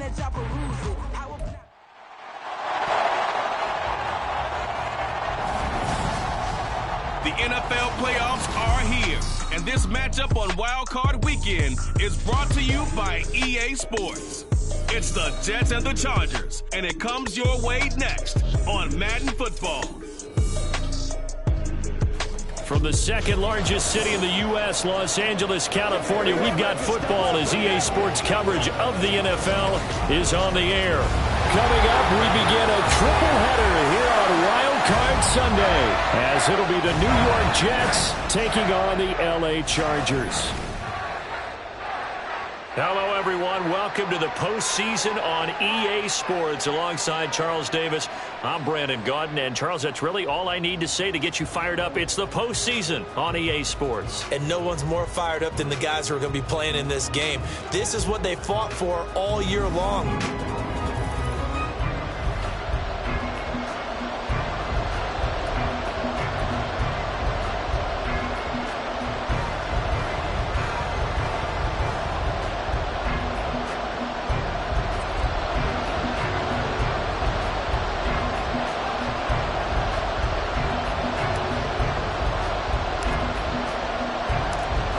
let y'all peruse it. The NFL playoffs are here, and this matchup on Wild Card Weekend is brought to you by EA Sports. It's the Jets and the Chargers, and it comes your way next on Madden Football. From the second largest city in the U.S., Los Angeles, California, we've got football as EA Sports coverage of the NFL is on the air. Coming up, we begin a triple header here on Wild Card Sunday, as it'll be the New York Jets taking on the L.A. Chargers. Hello, everyone. Welcome to the postseason on EA Sports. Alongside Charles Davis, I'm Brandon Gaudin. And, Charles, that's really all I need to say to get you fired up. It's the postseason on EA Sports. And no one's more fired up than the guys who are going to be playing in this game. This is what they fought for all year long.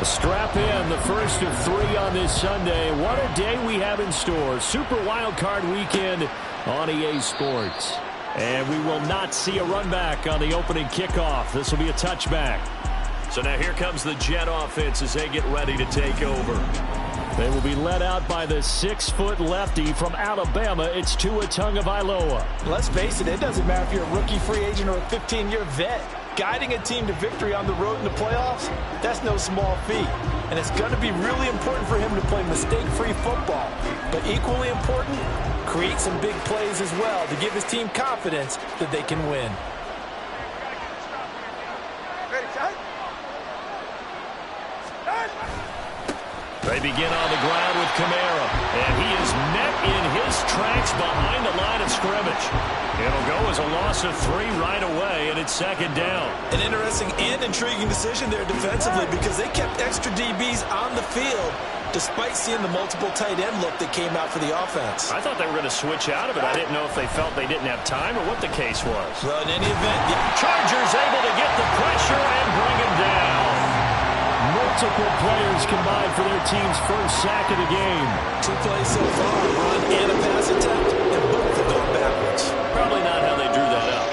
Strap in, the first of three on this Sunday. What a day we have in store. Super Wild Card Weekend on EA Sports. And we will not see a run back on the opening kickoff. This will be a touchback. So now here comes the Jet offense as they get ready to take over. They will be led out by the 6-foot lefty from Alabama. It's Tua Tagovailoa. Let's face it, it doesn't matter if you're a rookie free agent or a 15-year vet. Guiding a team to victory on the road in the playoffs, that's no small feat. And it's going to be really important for him to play mistake-free football. But equally important, create some big plays as well to give his team confidence that they can win. They begin on the ground with Kamara, and he is met in his tracks behind the line of scrimmage. It'll go as a loss of 3 right away, and it's second down. An interesting and intriguing decision there defensively because they kept extra DBs on the field despite seeing the multiple tight end look that came out for the offense. I thought they were going to switch out of it. I didn't know if they felt they didn't have time or what the case was. Well, in any event, the Chargers able to get the pressure and bring him down. Multiple players combined for their team's first sack of the game. 2 plays so far, a run and a pass attempt, and both have gone backwards. Probably not how they drew that up.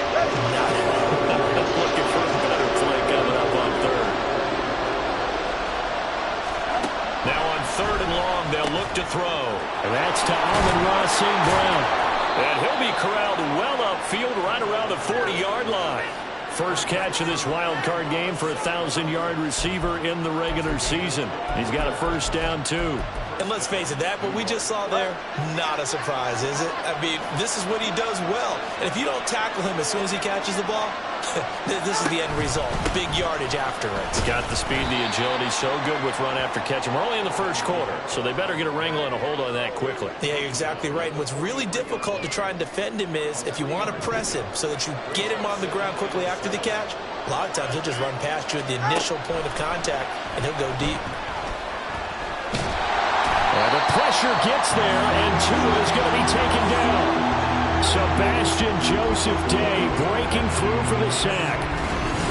Looking for a better play coming up on third. Now on 3rd and long, they'll look to throw. And that's to Amon-Ra St. Brown. And he'll be corralled well upfield right around the 40-yard line. First catch of this wild card game for a 1,000-yard receiver in the regular season. He's got a first down, too. And let's face it, that what we just saw there, not a surprise, is it? I mean, this is what he does well. And if you don't tackle him as soon as he catches the ball, this is the end result. Big yardage after it. He's got the speed, the agility, so good with run after catch. And we're only in the first quarter, so they better get a wrangle and a hold on that quickly. Yeah, you're exactly right. And what's really difficult to try and defend him is if you want to press him so that you get him on the ground quickly after the catch, a lot of times he'll just run past you at the initial point of contact, and he'll go deep. And the pressure gets there, and Tua is going to be taken down. Sebastian Joseph Day breaking through for the sack.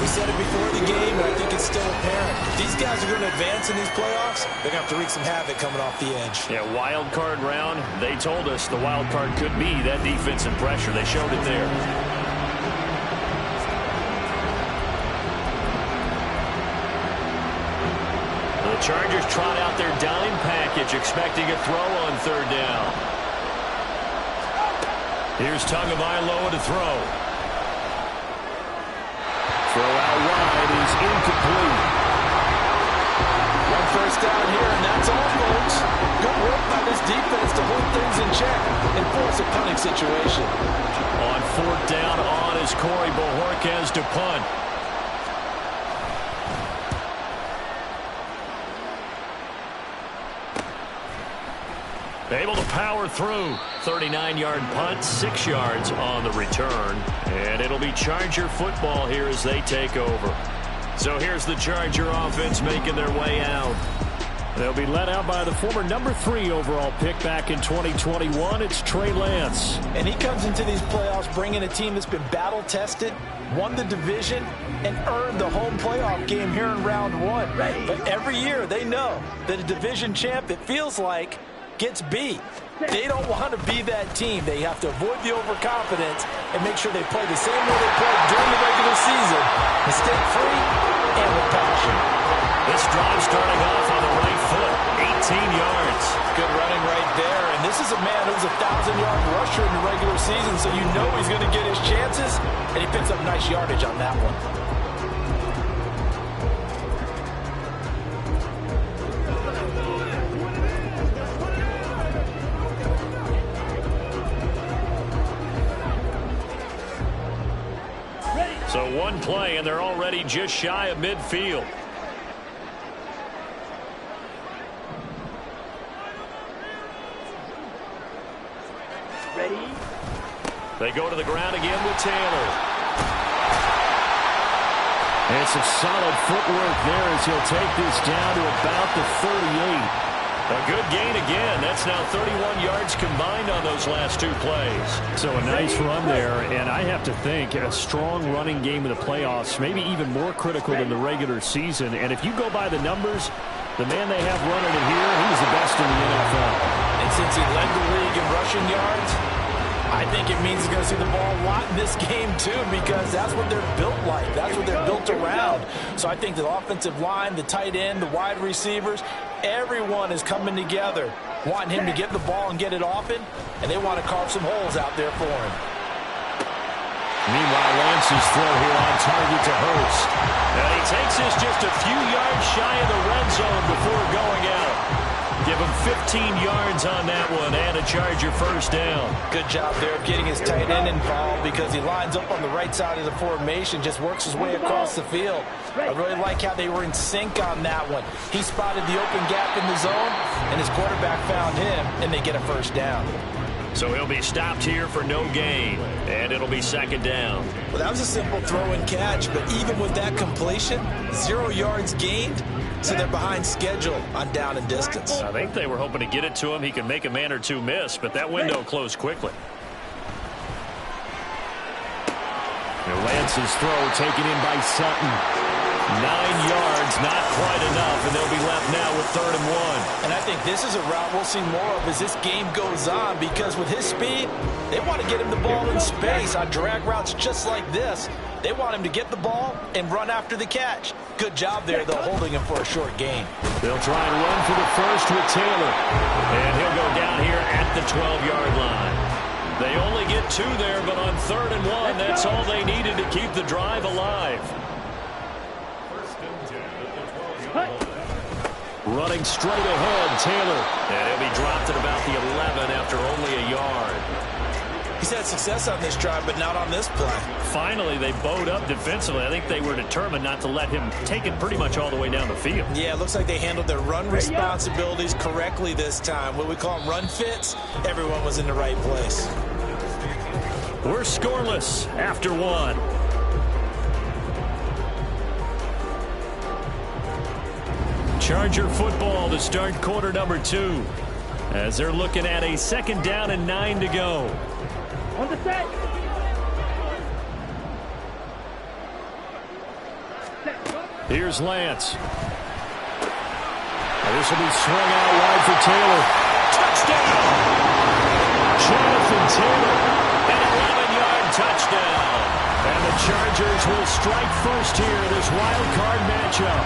We said it before the game, and I think it's still apparent. If these guys are going to advance in these playoffs, they're going to have to wreak some havoc coming off the edge. Yeah, wild card round. They told us the wild card could be that defensive pressure. They showed it there. The Chargers trot out their dime package, expecting a throw on 3rd down. Here's Tagovailoa to throw. Throw out wide is incomplete. 1 first down here, and that's all, folks. Good work by this defense to hold things in check and force a punting situation. On 4th down, on is Corey Bojorquez to punt. Able to power through. 39-yard punt, 6 yards on the return. And it'll be Charger football here as they take over. So here's the Charger offense making their way out. They'll be led out by the former #3 overall pick back in 2021. It's Trey Lance. And he comes into these playoffs bringing a team that's been battle-tested, won the division, and earned the home playoff game here in round 1. But every year they know that a division champ, it feels like, gets beat. They don't want to be that team. They have to avoid the overconfidence and make sure they play the same way they played during the regular season, mistake-free and with passion. This drive starting off on the right foot, 18 yards. Good running right there, and this is a man who's a 1,000-yard rusher in the regular season, so you know he's going to get his chances, and he picks up nice yardage on that one. So one play, and they're already just shy of midfield. Ready? They go to the ground again with Taylor. And some solid footwork there as he'll take this down to about the 38. A good gain again. That's now 31 yards combined on those last 2 plays. So a nice run there, and I have to think a strong running game in the playoffs, maybe even more critical than the regular season. And if you go by the numbers, the man they have running it here, he's the best in the NFL. And since he led the league in rushing yards, I think it means he's going to see the ball a lot in this game, too, because that's what they're built like. That's what they're built around. So I think the offensive line, the tight end, the wide receivers, everyone is coming together, wanting him to get the ball and get it often, and they want to carve some holes out there for him. Meanwhile, Lance's throw here on target to Hurst. And he takes this just a few yards shy of the red zone before going out. Give him 15 yards on that one and a Charger first down. Good job there of getting his tight end involved because he lines up on the right side of the formation, just works his way across the field. I really like how they were in sync on that one. He spotted the open gap in the zone, and his quarterback found him, and they get a first down. So he'll be stopped here for no gain, and it'll be second down. Well, that was a simple throw and catch, but even with that completion, 0 yards gained, so they're behind schedule on down and distance. I think they were hoping to get it to him. He could make a man or two miss, but that window closed quickly. Lance's throw taken in by Sutton. 9 yards, not quite enough, and they'll be left now with 3rd and 1. And I think this is a route we'll see more of as this game goes on, because with his speed, they want to get him the ball in space on drag routes just like this. They want him to get the ball and run after the catch. Good job there, though, holding him for a short gain. They'll try and run for the first with Taylor. And he'll go down here at the 12-yard line. They only get 2 there, but on 3rd and 1, that's all they needed to keep the drive alive. Running straight ahead, Taylor. And he'll be dropped at about the 11 after only a yard. He's had success on this drive, but not on this play. Finally, they bowed up defensively. I think they were determined not to let him take it pretty much all the way down the field. Yeah, it looks like they handled their run responsibilities correctly this time. What we call them run fits, everyone was in the right place. We're scoreless after 1. Charger football to start quarter number 2. As they're looking at a 2nd down and 9 to go. On the set. Here's Lance. This will be swung out wide for Taylor. Touchdown! Jonathan Taylor, an 11-yard touchdown. And the Chargers will strike first here, this wild card matchup.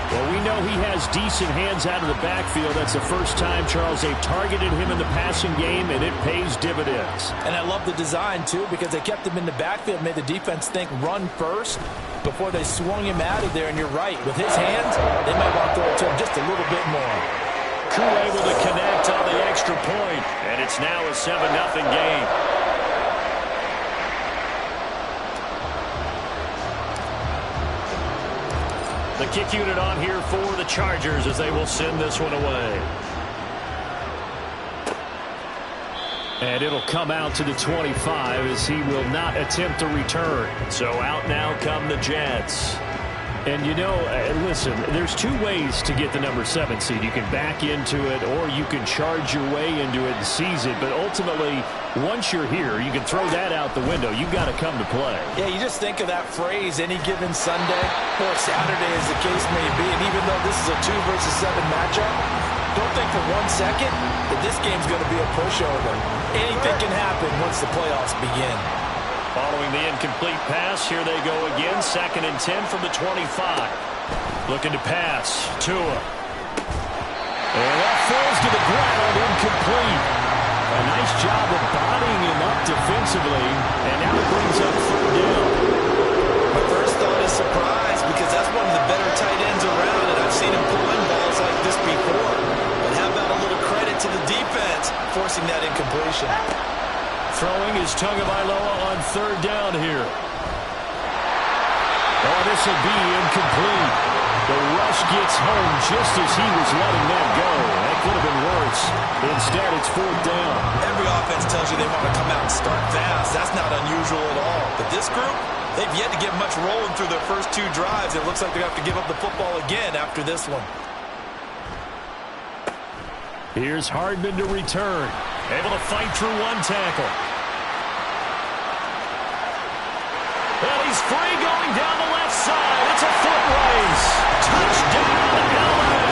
Well, we know he has decent hands out of the backfield. That's the first time, Charles, they've targeted him in the passing game, and it pays dividends. And I love the design, too, because they kept him in the backfield, made the defense think run first before they swung him out of there. And you're right, with his hands, they might want to throw it to him just a little bit more. Crew able to connect on the extra point, and it's now a 7-0 game. The kick unit on here for the Chargers as they will send this one away. And it'll come out to the 25 as he will not attempt to return. So out now come the Jets. And, you know, listen, there's two ways to get the number 7 seed. You can back into it or you can charge your way into it and seize it. But ultimately, once you're here, you can throw that out the window. You've got to come to play. Yeah, you just think of that phrase, any given Sunday or Saturday as the case may be. And even though this is a 2 versus 7 matchup, don't think for 1 second that this game's going to be a pushover. Anything can happen once the playoffs begin. Following the incomplete pass, here they go again. 2nd and 10 from the 25. Looking to pass. Tua. And that falls to the ground, incomplete. A nice job of bodying him up defensively, and now it brings up 3rd down. My first thought is surprise, because that's one of the better tight ends around, and I've seen him pull in balls like this before. But how about a little credit to the defense forcing that incompletion? Throwing is Tagovailoa on 3rd down here. Oh, this will be incomplete. The rush gets home just as he was letting that go. That could have been worse. Instead, it's 4th down. Every offense tells you they want to come out and start fast. That's not unusual at all. But this group, they've yet to get much rolling through their first 2 drives. It looks like they have to give up the football again after this one. Here's Hardman to return. Able to fight through 1 tackle. And he's free going down the left side. It's a foot race. Touchdown, LA.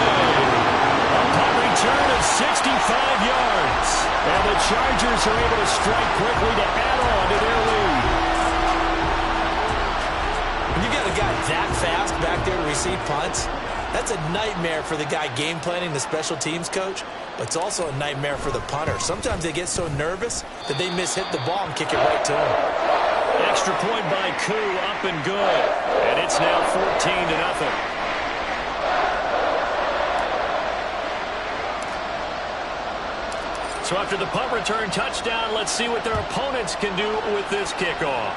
A punt return of 65 yards. And the Chargers are able to strike quickly to add on to their lead. When you got a guy that fast back there to receive punts, that's a nightmare for the guy game planning, the special teams coach, but it's also a nightmare for the punter. Sometimes they get so nervous that they hit the ball and kick it right to him. Extra point by Koo, up and good. And it's now 14-0. So after the punt return touchdown, let's see what their opponents can do with this kickoff.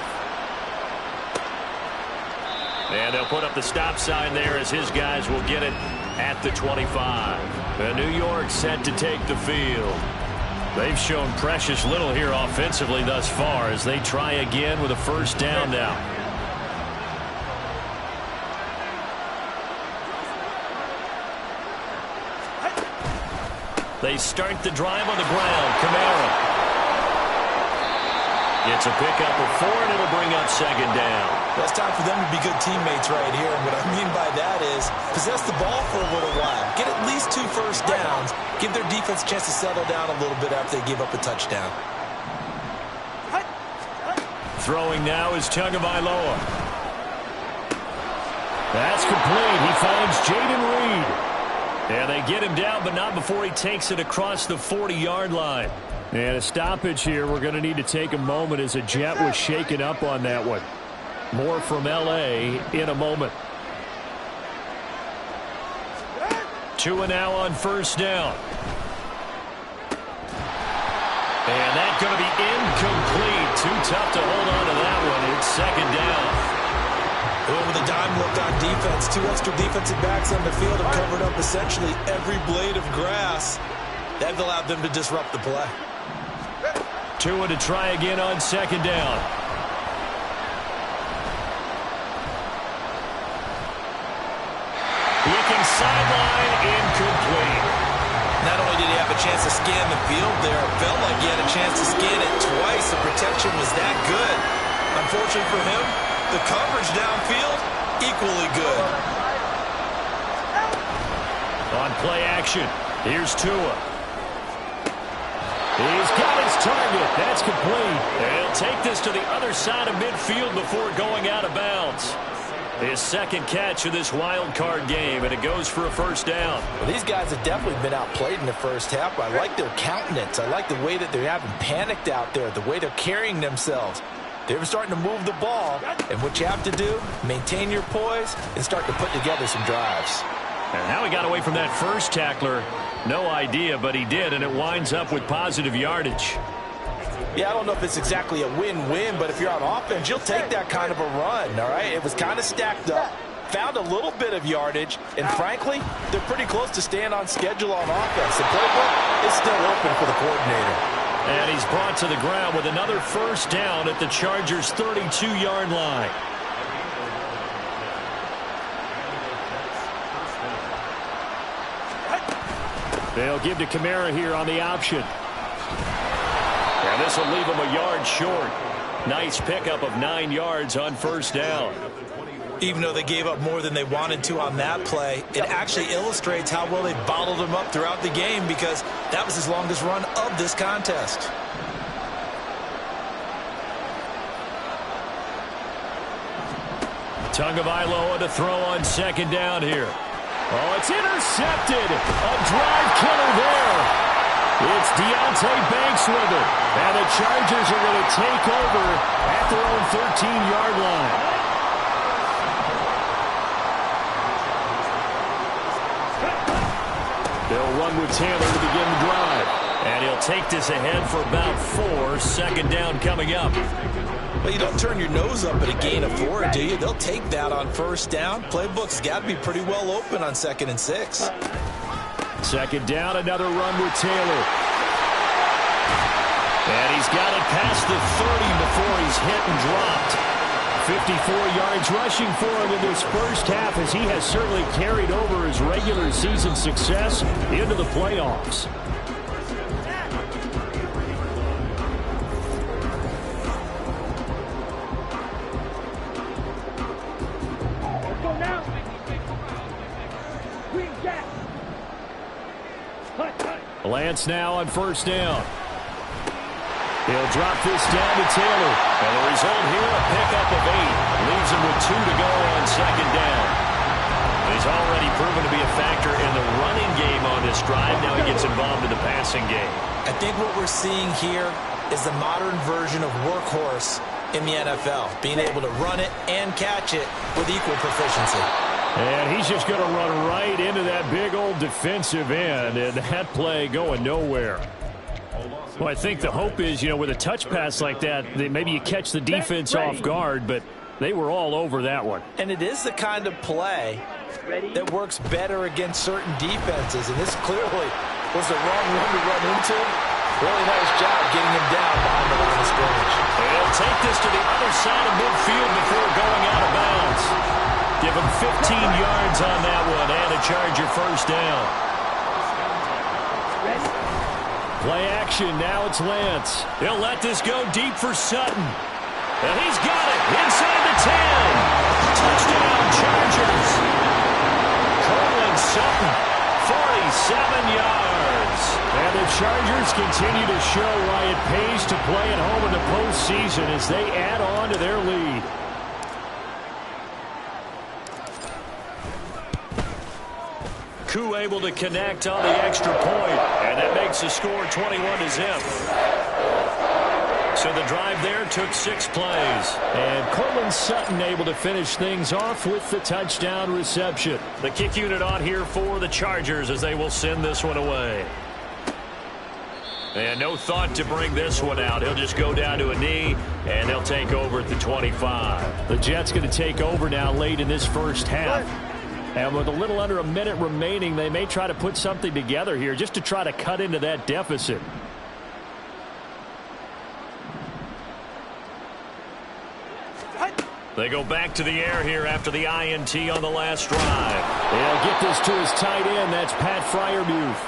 And they'll put up the stop sign there as his guys will get it at the 25. And New York set to take the field. They've shown precious little here offensively thus far as they try again with a 1st down now. They start the drive on the ground. Kamara gets a pickup of 4, and it'll bring up 2nd down. Well, it's time for them to be good teammates right here. And what I mean by that is possess the ball for a little while. Get at least 2 first downs. Give their defense a chance to settle down a little bit after they give up a touchdown. Throwing now is Tagovailoa. That's complete. He finds Jaden Reed. And they get him down, but not before he takes it across the 40-yard line. And a stoppage here. We're going to need to take a moment as a Jet was shaken up on that one. More from L.A. in a moment. Tua now on 1st down. And that's going to be incomplete. Too tough to hold on to that one. It's 2nd down. With a dime look on defense, 2 extra defensive backs on the field have covered up essentially every blade of grass. That allowed them to disrupt the play. Tua to try again on 2nd down. Looking sideline, incomplete. Not only did he have a chance to scan the field there, it felt like he had a chance to scan it twice. The protection was that good. Unfortunately for him, the coverage downfield, equally good. On play action, here's Tua. He's got his target. That's complete. And he'll take this to the other side of midfield before going out of bounds. His 2nd catch of this wild card game, and it goes for a 1st down. Well, these guys have definitely been outplayed in the first half. I like their countenance. I like the way that they haven't panicked out there, the way they're carrying themselves. They're starting to move the ball, and what you have to do, maintain your poise and start to put together some drives. And how he got away from that first tackler, no idea, but he did, and it winds up with positive yardage. Yeah, I don't know if it's exactly a win-win, but if you're on offense, you'll take that kind of a run, all right? It was kind of stacked up, found a little bit of yardage, and frankly, they're pretty close to staying on schedule on offense. The playbook is still open for the coordinator. And he's brought to the ground with another 1st down at the Chargers' 32-yard line. They'll give to Kamara here on the option. And this will leave him a yard short. Nice pickup of 9 yards on first down. Even though they gave up more than they wanted to on that play, it actually illustrates how well they bottled him up throughout the game, because that was his longest run of this contest. Tagovailoa to throw on second down here. Oh, it's intercepted. A drive killer there. It's Deonte Banks with it. And the Chargers are going to take over at their own 13-yard line. They'll run with Taylor to begin the drive. And he'll take this ahead for about 4. Second down coming up. Well, you don't turn your nose up at a gain of 4, do you? They'll take that on first down. Playbook's got to be pretty well open on 2nd and 6. Second down, another run with Taylor. And he's got it past the 30 before he's hit and dropped. 54 yards rushing for him in this first half, as he has certainly carried over his regular season success into the playoffs. Lance now on first down. He'll drop this down to Taylor. And the result here, a pickup of 8. Leaves him with 2 to go on second down. He's already proven to be a factor in the running game on this drive. Now he gets involved in the passing game. I think what we're seeing here is the modern version of workhorse in the NFL. Being able to run it and catch it with equal proficiency. And he's just going to run right into that big old defensive end, and that play going nowhere. Well, I think the hope is, with a touch pass like that, maybe you catch the defense off guard, but they were all over that one. And it is the kind of play that works better against certain defenses, and this clearly was the wrong one to run into. Really nice job getting him down behind the line of scrimmage. And he'll take this to the other side of midfield before going out of bounds. Give him 15 yards on that one and a Charger first down. Play action. Now it's Lance. He'll let this go deep for Sutton. And he's got it inside the 10. Touchdown Chargers. Courtland Sutton, 47 yards. And the Chargers continue to show why it pays to play at home in the postseason as they add on to their lead. Koo able to connect on the extra point, and that makes the score 21-0. So the drive there took 6 plays. And Courtland Sutton able to finish things off with the touchdown reception. The kick unit on here for the Chargers as they will send this one away. And no thought to bring this one out. He'll just go down to a knee, and they'll take over at the 25. The Jets going to take over now late in this first half. And with a little under a minute remaining, they may try to put something together here just to try to cut into that deficit. They go back to the air here after the INT on the last drive. They'll get this to his tight end. That's Pat Freiermuth.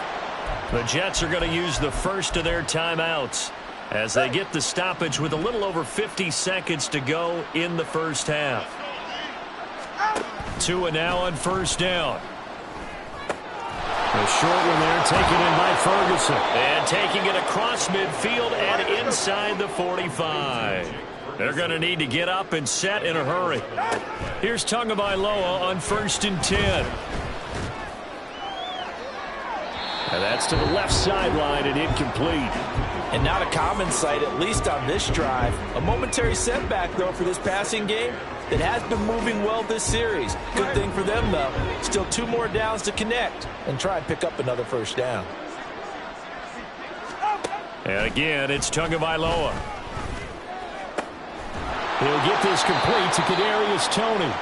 The Jets are going to use the first of their timeouts as they get the stoppage with a little over 50 seconds to go in the first half. Tua now on first down. A short one there taken in by Ferguson. And taking it across midfield and inside the 45. They're going to need to get up and set in a hurry. Here's Tagovailoa on 1st and 10. And that's to the left sideline and incomplete. And not a common sight, at least on this drive. A momentary setback, though, for this passing game that has been moving well this series. Good thing for them, though. Still 2 more downs to connect and try and pick up another first down. And again, it's Tagovailoa. He'll get this complete to Kadarius Toney.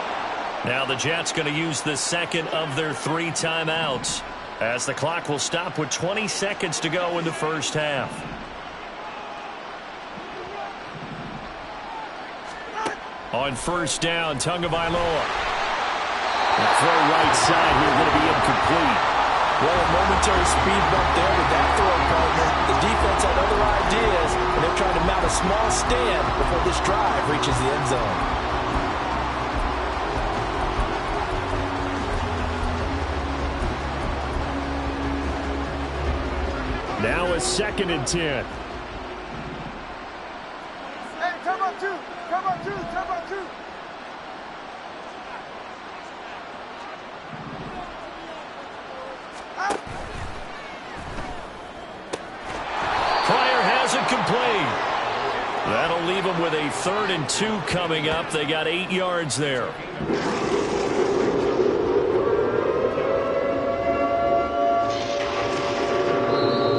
Now the Jets going to use the second of their 3 timeouts as the clock will stop with 20 seconds to go in the first half. On first down, Tagovailoa. The throw right side here going to be incomplete. Well, a momentary speed bump there with that throw, partner. The defense had other ideas, and they're trying to mount a small stand before this drive reaches the end zone. Now a 2nd and 10. Hey, come on, two. Come on, two. Come on, two. Pryor has it complete. That'll leave them with a 3rd and 2 coming up. They got 8 yards there.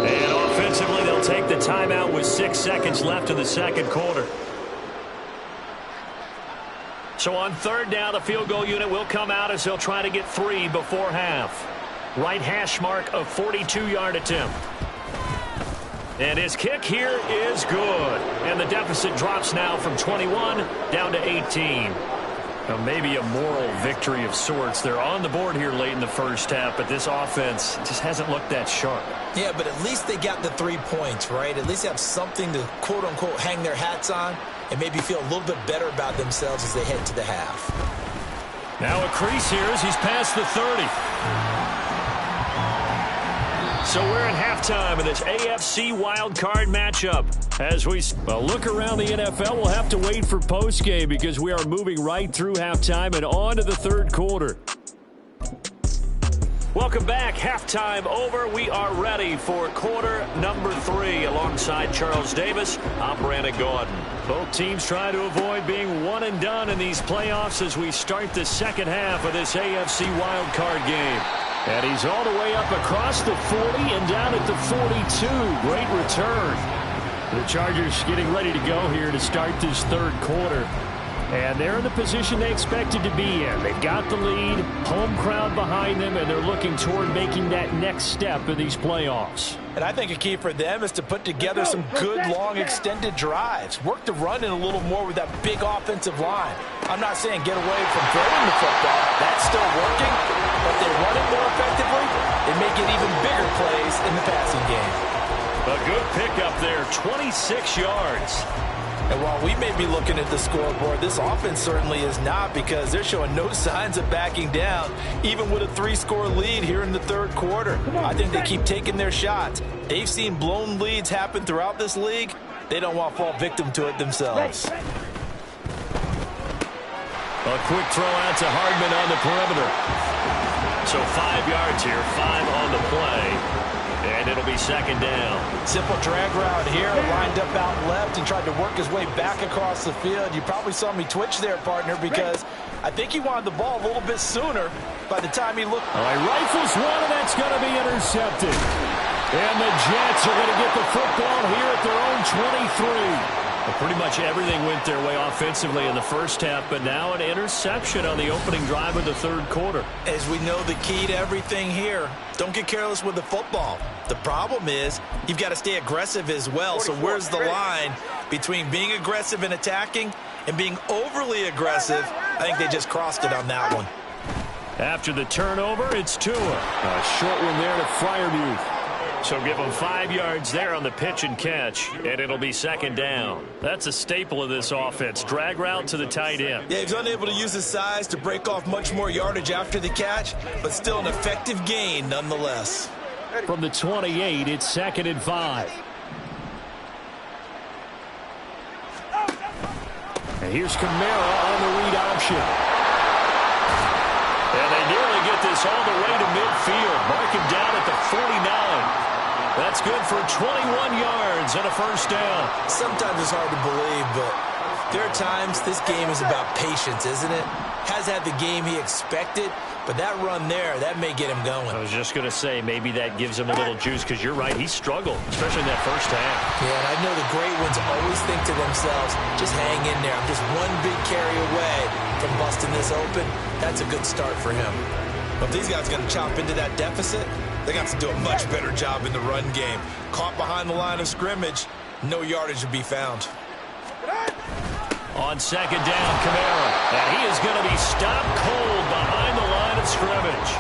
And offensively, they'll take the timeout with 6 seconds left in the 2nd quarter. So on 3rd down, the field goal unit will come out as they'll try to get 3 before half. Right hash mark of 42-yard attempt. And his kick here is good. And the deficit drops now from 21 down to 18. Now maybe a moral victory of sorts. They're on the board here late in the first half, but this offense just hasn't looked that sharp. Yeah, but at least they got the 3 points, right? At least they have something to, quote-unquote, hang their hats on and maybe feel a little bit better about themselves as they head to the half. Now a crease here as he's past the 30. So we're in halftime in this AFC wildcard matchup. As we look around the NFL, we'll have to wait for postgame because we are moving right through halftime and on to the 3rd quarter. Welcome back. Halftime over. We are ready for quarter number 3 alongside Charles Davis. I'm Brandon Gaudin. Both teams trying to avoid being one and done in these playoffs as we start the 2nd half of this AFC wildcard game. And he's all the way up across the 40 and down at the 42. Great return. The Chargers getting ready to go here to start this 3rd quarter. And they're in the position they expected to be in. They've got the lead, home crowd behind them, and they're looking toward making that next step in these playoffs. And I think a key for them is to put together some good, long, extended drives. Work the run in a little more with that big offensive line. I'm not saying get away from throwing the football. That's still working. But they run it more effectively, they may get even bigger plays in the passing game. A good pickup there, 26 yards. And while we may be looking at the scoreboard, this offense certainly is not because they're showing no signs of backing down, even with a 3-score lead here in the 3rd quarter. I think they keep taking their shots. They've seen blown leads happen throughout this league. They don't want to fall victim to it themselves. A quick throw out to Hardman on the perimeter. So 5 yards here, 5 on the play. And it'll be 2nd down. Simple drag route here, lined up out left and tried to work his way back across the field. You probably saw me twitch there, partner, because I think he wanted the ball a little bit sooner by the time he looked. All right, rifles one, and that's going to be intercepted. And the Jets are going to get the football here at their own 23. Well, pretty much everything went their way offensively in the first half, but now an interception on the opening drive of the 3rd quarter. As we know, the key to everything here, don't get careless with the football. The problem is you've got to stay aggressive as well. So where's the line between being aggressive and attacking and being overly aggressive? I think they just crossed it on that one. After the turnover, it's Tua. A short one there to Freiermuth. So give him 5 yards there on the pitch and catch, and it'll be 2nd down. That's a staple of this offense. Drag route to the tight end. Yeah, he's unable to use his size to break off much more yardage after the catch, but still an effective gain nonetheless. From the 28, it's 2nd and 5. And here's Kamara on the read option. And they nearly get this all the way to midfield. Mark him down at the 49. That's good for 21 yards and a 1st down. Sometimes it's hard to believe, but there are times this game is about patience, isn't it? Has had the game he expected, but that run there, that may get him going. I was just going to say, maybe that gives him a little juice, because you're right, he struggled, especially in that first half. Yeah, and I know the great ones always think to themselves, just hang in there. I'm just one big carry away from busting this open. That's a good start for him. But if these guys are going to chop into that deficit, they got to do a much better job in the run game. Caught behind the line of scrimmage, no yardage to be found. On 2nd down, Kamara. And he is going to be stopped cold behind the line of scrimmage.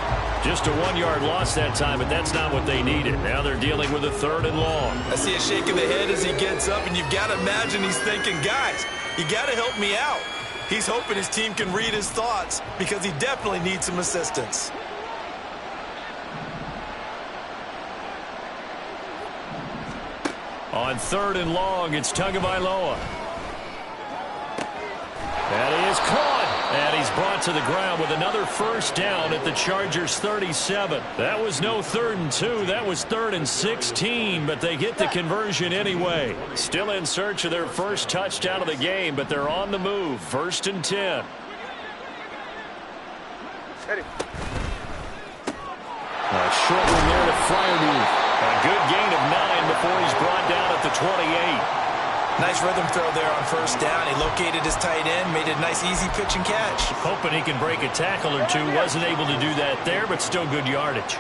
Just a 1-yard loss that time, but that's not what they needed. Now they're dealing with a 3rd and long. I see a shake of the head as he gets up, and you've got to imagine he's thinking, guys, you got to help me out. He's hoping his team can read his thoughts because he definitely needs some assistance. On 3rd and long, it's Tagovailoa. That is caught. And he's brought to the ground with another 1st down at the Chargers' 37. That was no 3rd and 2. That was 3rd and 16, but they get the conversion anyway. Still in search of their first touchdown of the game, but they're on the move. 1st and 10. Ready. A short one there to Freiermuth. A good gain of 9 before he's brought down at the 28. Nice rhythm throw there on 1st down. He located his tight end, made a nice easy pitch and catch. Hoping he can break a tackle or two. Wasn't able to do that there, but still good yardage.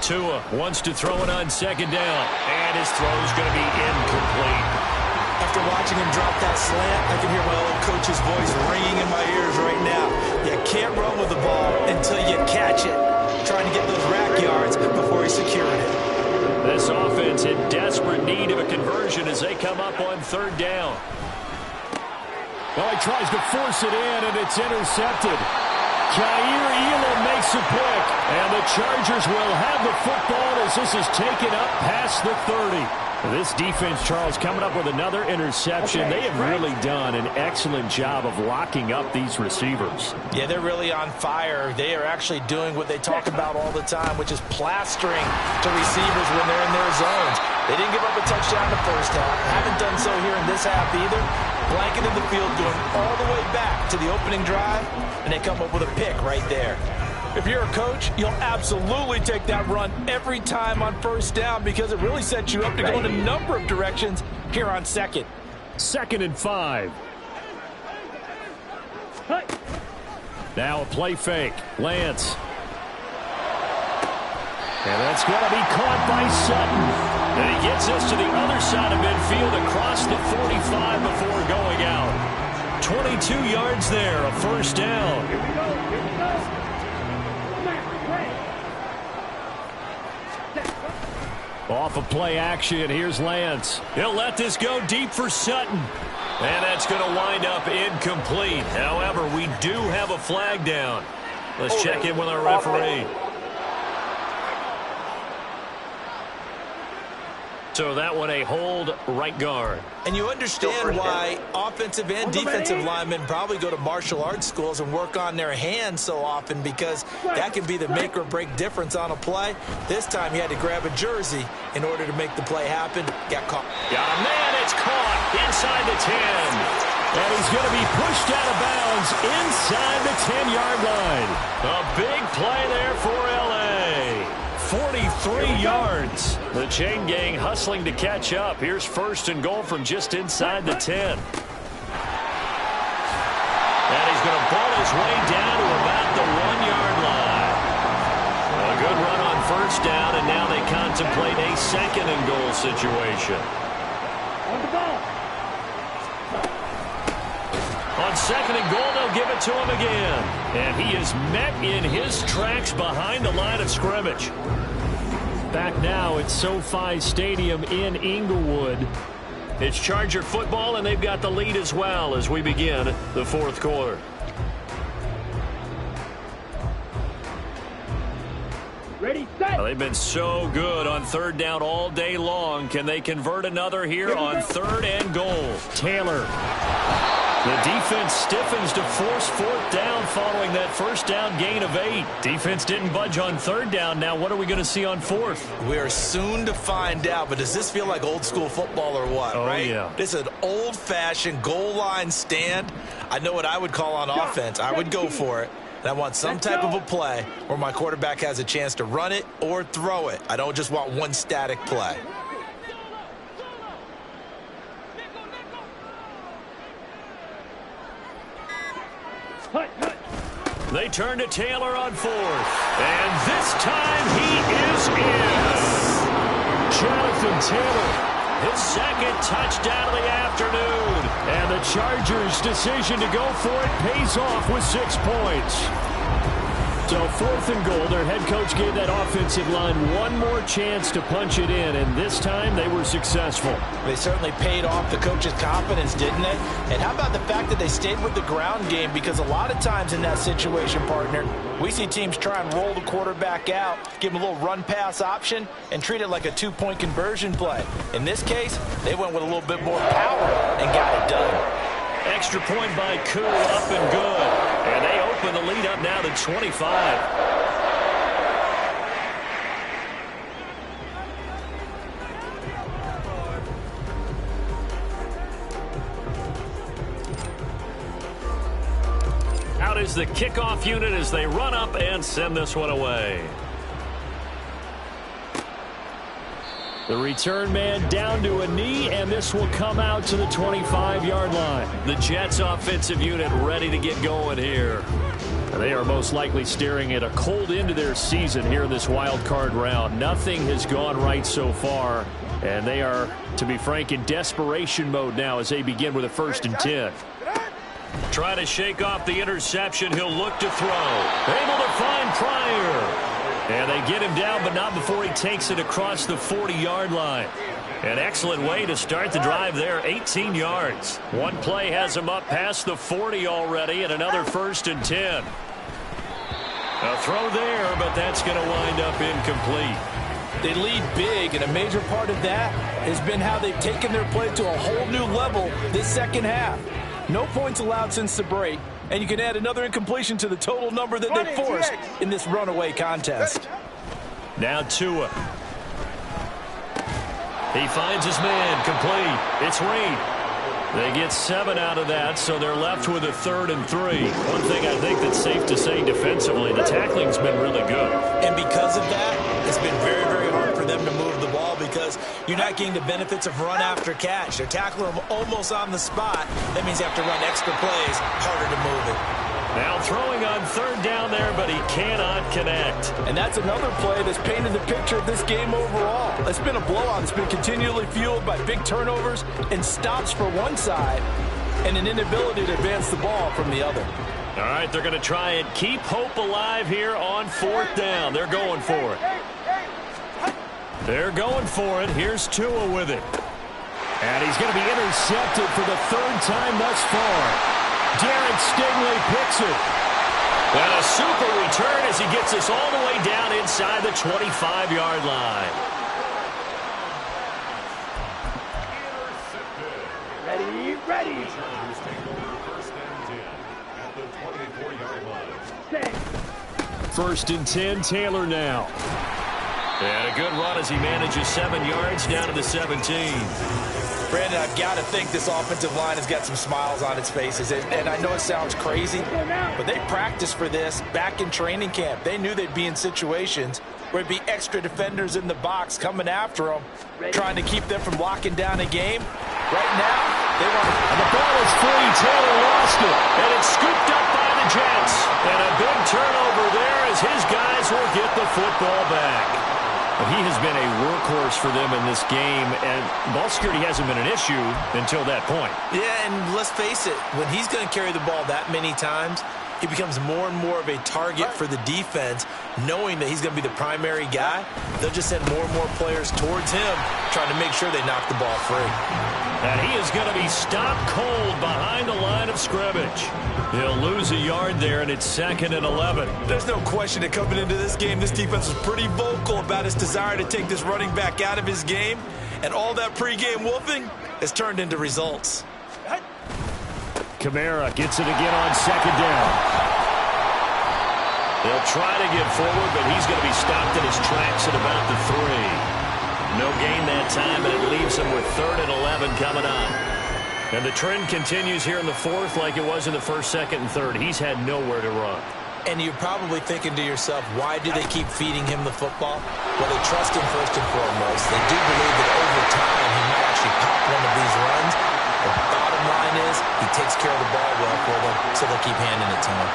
Tua wants to throw it on 2nd down, and his throw is going to be incomplete. After watching him drop that slant, I can hear my old coach's voice ringing in my ears right now. You can't run with the ball until you catch it. Trying to get those rack yards before he secured it. This offense in desperate need of a conversion as they come up on 3rd down. Well, he tries to force it in, and it's intercepted. Jair Elam makes a pick, and the Chargers will have the football as this is taken up past the 30. This defense, Charles, coming up with another interception. They have really done an excellent job of locking up these receivers. Yeah, they're really on fire. They are actually doing what they talk about all the time, which is plastering to receivers when they're in their zones. They didn't give up a touchdown in the 1st half. Haven't done so here in this half either. Blanketed the field, going all the way back to the opening drive, and they come up with a pick right there. If you're a coach, you'll absolutely take that run every time on 1st down because it really sets you up to go in a number of directions here on 2nd. 2nd and 5. Now a play fake. Lance. And that's going to be caught by Sutton. And he gets us to the other side of midfield across the 45 before going out. 22 yards there, a 1st down. Here we go. Off of play action, here's Lance. He'll let this go deep for Sutton. And that's going to wind up incomplete. However, we do have a flag down. Let's check in with our referee. So that one a hold right guard. And you understand why offensive and defensive linemen probably go to martial arts schools and work on their hands so often because that can be the make or break difference on a play. This time he had to grab a jersey in order to make the play happen. Got caught. Got a man, it's caught inside the 10. And he's going to be pushed out of bounds inside the 10-yard line. A big play there for L.A. 43 yards. The chain gang hustling to catch up. Here's 1st and goal from just inside the 10. And he's going to ball his way down to about the 1-yard line. A good run on 1st down, and now they contemplate a 2nd and goal situation. On the ball. On 2nd and goal, they'll give it to him again. And he is met in his tracks behind the line of scrimmage. Back now at SoFi Stadium in Inglewood. It's Charger football, and they've got the lead as well as we begin the 4th quarter. Ready, set. Well, they've been so good on 3rd down all day long. Can they convert another here on 3rd and goal? Taylor. The defense stiffens to force 4th down following that 1st down gain of 8. Defense didn't budge on 3rd down. Now what are we going to see on 4th? We are soon to find out, but does this feel like old school football or what, right? Yeah. This is an old-fashioned goal line stand. I know what I would call on offense. I would go for it. And I want some type of a play where my quarterback has a chance to run it or throw it. I don't just want one static play. They turn to Taylor on 4th. And this time he is in. Jonathan Taylor his second touchdown of the afternoon. And the Chargers' decision to go for it pays off with 6 points. So 4th and goal, their head coach gave that offensive line one more chance to punch it in, and this time they were successful. They certainly paid off the coach's confidence, didn't they? And how about the fact that they stayed with the ground game? Because a lot of times in that situation, partner, we see teams try and roll the quarterback out, give him a little run-pass option, and treat it like a 2-point conversion play. In this case, they went with a little bit more power and got it done. Extra point by Koo, up and good. And they open the lead up now to 25. Out is the kickoff unit as they run up and send this one away. The return man down to a knee, and this will come out to the 25-yard line. The Jets offensive unit ready to get going here. They are most likely staring at a cold end to their season here in this wild card round. Nothing has gone right so far, and they are, to be frank, in desperation mode now as they begin with a 1st and 10. Try to shake off the interception. He'll look to throw. Able to find Pryor. And they get him down, but not before he takes it across the 40-yard line. An excellent way to start the drive there, 18 yards. One play has him up past the 40 already, and another 1st and 10. A throw there, but that's going to wind up incomplete. They lead big, and a major part of that has been how they've taken their play to a whole new level this second half. No points allowed since the break. And you can add another incompletion to the total number that they forced in this runaway contest. Now Tua. He finds his man, complete. It's Reed. They get 7 out of that, so they're left with a 3rd and 3. One thing I think that's safe to say defensively, the tackling's been really good. And because of that, it's been very, very hard for them to move the ball because you're not getting the benefits of run after catch. They're tackling them almost on the spot. That means you have to run extra plays, harder to move it. Now throwing on 3rd down there, but he cannot connect. And that's another play that's painted the picture of this game overall. It's been a blowout. It's been continually fueled by big turnovers and stops for one side and an inability to advance the ball from the other. All right, they're going to try and keep hope alive here on 4th down. They're going for it. They're going for it. Here's Tua with it. And he's going to be intercepted for the 3rd time thus far. Derek Stingley picks it. And a super return as he gets us all the way down inside the 25-yard line. Ready. Stay. 1st and 10, Taylor now. And a good run as he manages 7 yards down to the 17. Brandon, I've got to think this offensive line has got some smiles on its faces. And I know it sounds crazy, but they practiced for this back in training camp. They knew they'd be in situations where it'd be extra defenders in the box coming after them, trying to keep them from locking down a game. Right now, they want to... And the ball is free. Taylor lost it. And it's scooped up by the Jets. And a big turnover there as his guys will get the football back. He has been a workhorse for them in this game, and ball security hasn't been an issue until that point. Yeah, and let's face it, when he's going to carry the ball that many times, he becomes more and more of a target for the defense, knowing that he's going to be the primary guy. They'll just send more and more players towards him, trying to make sure they knock the ball free. And he is going to be stopped cold behind the line of scrimmage. He'll lose a yard there, and it's 2nd and 11. There's no question that coming into this game, this defense was pretty vocal about his desire to take this running back out of his game, and all that pregame wolfing has turned into results. Kamara gets it again on 2nd down. They'll try to get forward, but he's going to be stopped in his tracks at about the 3. No gain that time, and it leaves him with 3rd and 11 coming up. And the trend continues here in the 4th like it was in the 1st, 2nd, and 3rd. He's had nowhere to run. And you're probably thinking to yourself, why do they keep feeding him the football? Well, they trust him first and foremost. They do believe that over time he might actually pop one of these runs. The bottom line is he takes care of the ball well for them, so they'll keep handing it to him.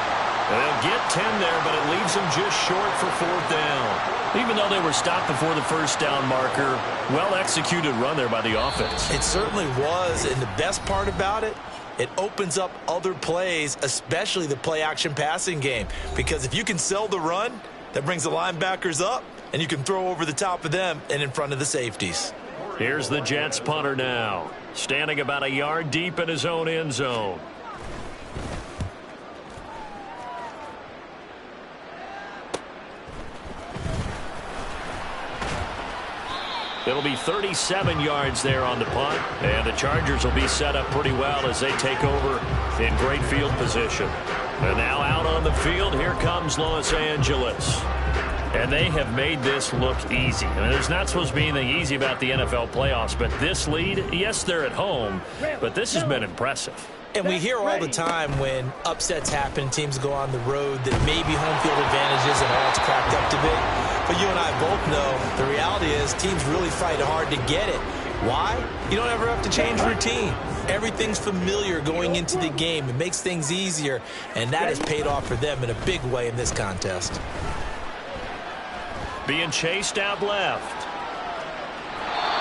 They'll get 10 there, but it leaves them just short for 4th down. Even though they were stopped before the first down marker, well-executed run there by the offense. It certainly was, and the best part about it, it opens up other plays, especially the play-action passing game. Because if you can sell the run, that brings the linebackers up, and you can throw over the top of them and in front of the safeties. Here's the Jets punter now, standing about a yard deep in his own end zone. It'll be 37 yards there on the punt, and the Chargers will be set up pretty well as they take over in great field position. And now out on the field, here comes Los Angeles. And they have made this look easy. I mean, there's not supposed to be anything easy about the NFL playoffs, but this lead, yes, they're at home, but this has been impressive. And we hear all the time when upsets happen, teams go on the road, that maybe home field advantages and all it's cracked up to be. But you and I both know the reality is teams really fight hard to get it. Why? You don't ever have to change routine. Everything's familiar going into the game. It makes things easier, and that has paid off for them in a big way in this contest. Being chased out left.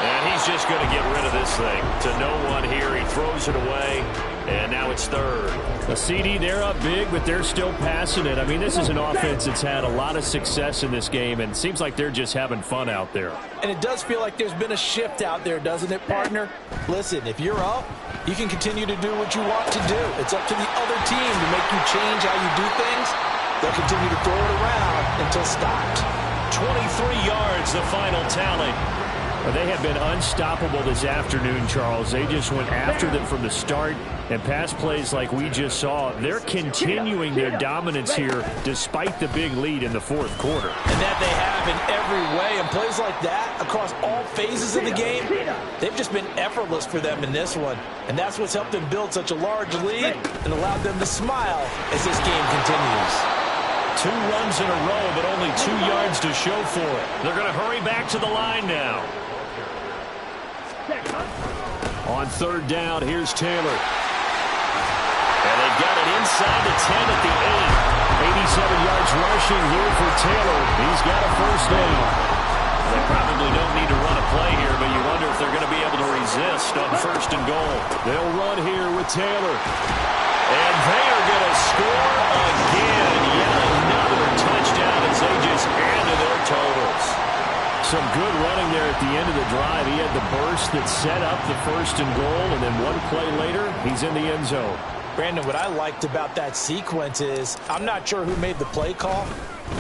And he's just going to get rid of this thing to no one here. He throws it away, and now it's 3rd. A CD, they're up big, but they're still passing it. I mean, this is an offense that's had a lot of success in this game, and it seems like they're just having fun out there. And it does feel like there's been a shift out there, doesn't it, partner? Listen, if you're up, you can continue to do what you want to do. It's up to the other team to make you change how you do things. They'll continue to throw it around until stopped. 23 yards, the final tally. They have been unstoppable this afternoon, Charles. They just went after them from the start, and pass plays like we just saw, they're continuing their dominance here despite the big lead in the 4th quarter. And that they have in every way, and plays like that across all phases of the game, they've just been effortless for them in this one. And that's what's helped them build such a large lead and allowed them to smile as this game continues. 2 runs in a row, but only 2 yards to show for it. They're going to hurry back to the line now. On 3rd down, here's Taylor. And they've got it inside the 10 at the 8. 87 yards rushing here for Taylor. He's got a 1st down. They probably don't need to run a play here, but you wonder if they're going to be able to resist on 1st and goal. They'll run here with Taylor. And they are going to score again. Yet another touchdown as they just add to their totals. Some good running there at the end of the drive. He had the burst that set up the 1st and goal, and then one play later, he's in the end zone. Brandon, what I liked about that sequence is, I'm not sure who made the play call,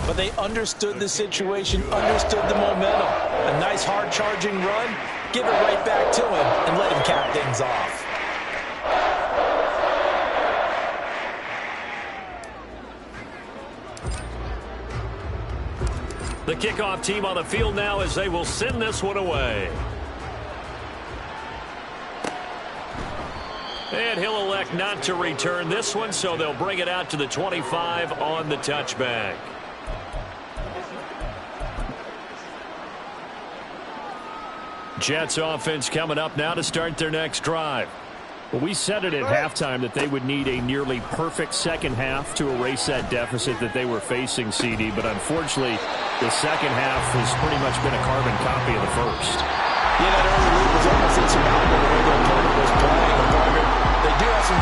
but they understood the situation, understood the momentum. A nice hard-charging run, give it right back to him, and let him cap things off. The kickoff team on the field now as they will send this one away. And he'll elect not to return this one, so they'll bring it out to the 25 on the touchback. Jets offense coming up now to start their next drive. Well, we said it at halftime that they would need a nearly perfect second half to erase that deficit that they were facing, CD. But unfortunately, the second half has pretty much been a carbon copy of the first. Yeah, that early lead was almost insurmountable the way their opponent was playing. They do have some